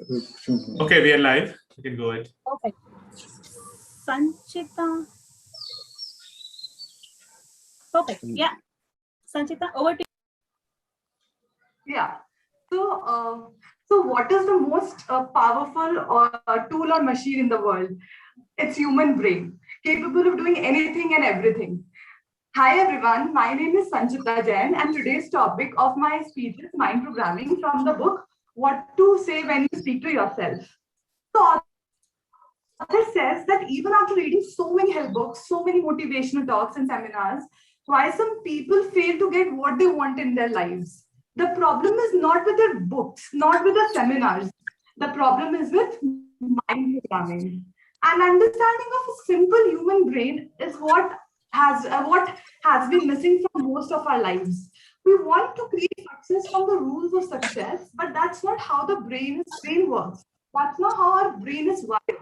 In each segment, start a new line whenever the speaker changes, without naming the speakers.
Okay, we are live. You can go ahead.
Perfect. Sanchita. Perfect. Yeah. Sanchita, over to you.
Yeah. So what is the most powerful tool or machine in the world? It's human brain, capable of doing anything and everything. Hi everyone, my name is Sanchita Jain, and today's topic of my speech is mind programming from the book What to Say When You Speak to Yourself. So author says that even after reading so many help books, so many motivational talks and seminars, why some people fail to get what they want in their lives. The problem is not with their books, not with the seminars. The problem is with mind programming. An understanding of a simple human brain is what has been missing from most of our lives. We want to create success from the rules of success, but that's not how the brain works. That's not how our brain is wired.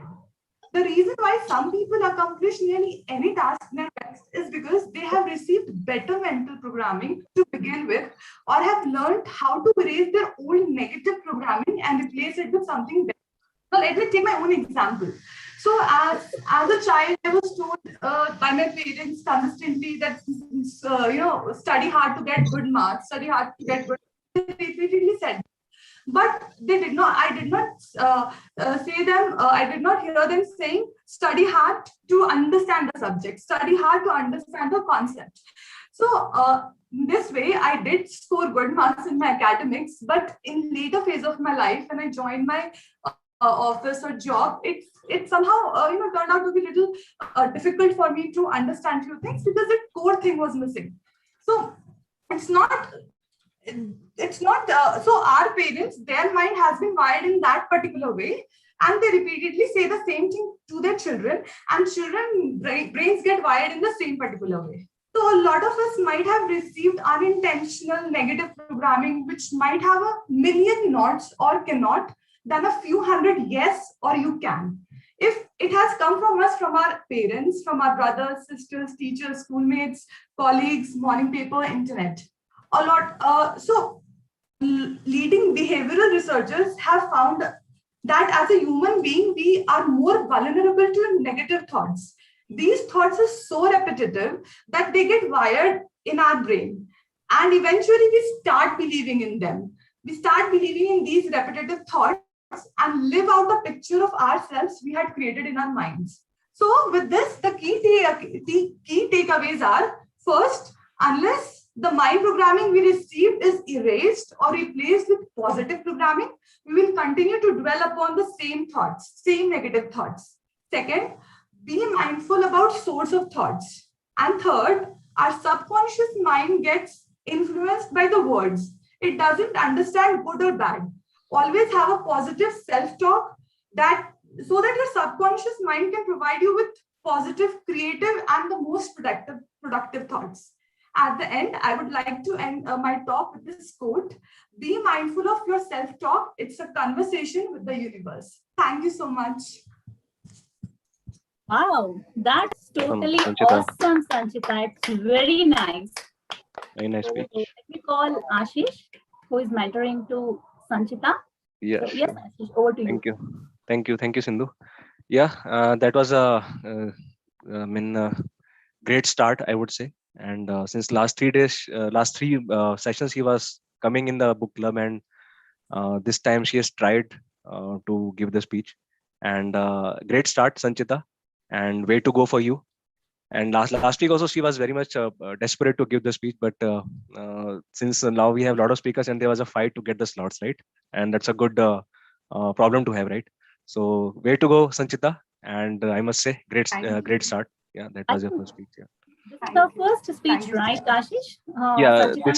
The reason why some people accomplish nearly any task in their lives is because they have received better mental programming to begin with, or have learned how to erase their old negative programming and replace it with something better. Now, let me take my own example. So, as a child, I was told by my parents consistently that study hard to get good marks, study hard to get good. They repeatedly said, but they did not. I did not say them. I did not hear them saying, "Study hard to understand the subject. Study hard to understand the concept." So this way, I did score good marks in my academics. But in later phase of my life, when I joined my office or job, it somehow turned out to be a little difficult for me to understand few things because the core thing was missing. So it's not so our parents, their mind has been wired in that particular way, and they repeatedly say the same thing to their children, and children brains get wired in the same particular way. So a lot of us might have received unintentional negative programming, which might have a million nots or cannot, than a few hundred yes or you can. If it has come from us, from our parents, from our brothers, sisters, teachers, schoolmates, colleagues, morning paper, internet, a lot. So leading behavioral researchers have found that as a human being, we are more vulnerable to negative thoughts. These thoughts are so repetitive that they get wired in our brain. And eventually we start believing in them. We start believing in these repetitive thoughts and live out the picture of ourselves we had created in our minds. So with this, the key takeaways are: first, unless the mind programming we received is erased or replaced with positive programming, we will continue to dwell upon the same thoughts, same negative thoughts. Second, be mindful about source of thoughts. And third, our subconscious mind gets influenced by the words. It doesn't understand good or bad. Always have a positive self-talk so that your subconscious mind can provide you with positive, creative, and the most productive thoughts. At the end, I would like to end my talk with this quote: be mindful of your self-talk. It's a conversation with the universe. Thank you so much.
Wow, that's totally awesome, Sanchita. It's very nice.
Very nice speech.
So, let me call Ashish, who is mentoring to Sanchita.
Yeah,
so, yes, Ashish, over to you.
Thank you, Sindhu. Yeah, that was a great start, I would say. And since last 3 days, last three sessions, he was coming in the book club, and this time she has tried to give the speech. And great start, Sanchita, and way to go for you. And last week also she was very much desperate to give the speech, but since now we have a lot of speakers and there was a fight to get the slots, right? And that's a good problem to have, right? So way to go, Sanchita, and I must say great start. Yeah, that was your first speech. Yeah.
This is the first speech, right, Ashish?
Yeah,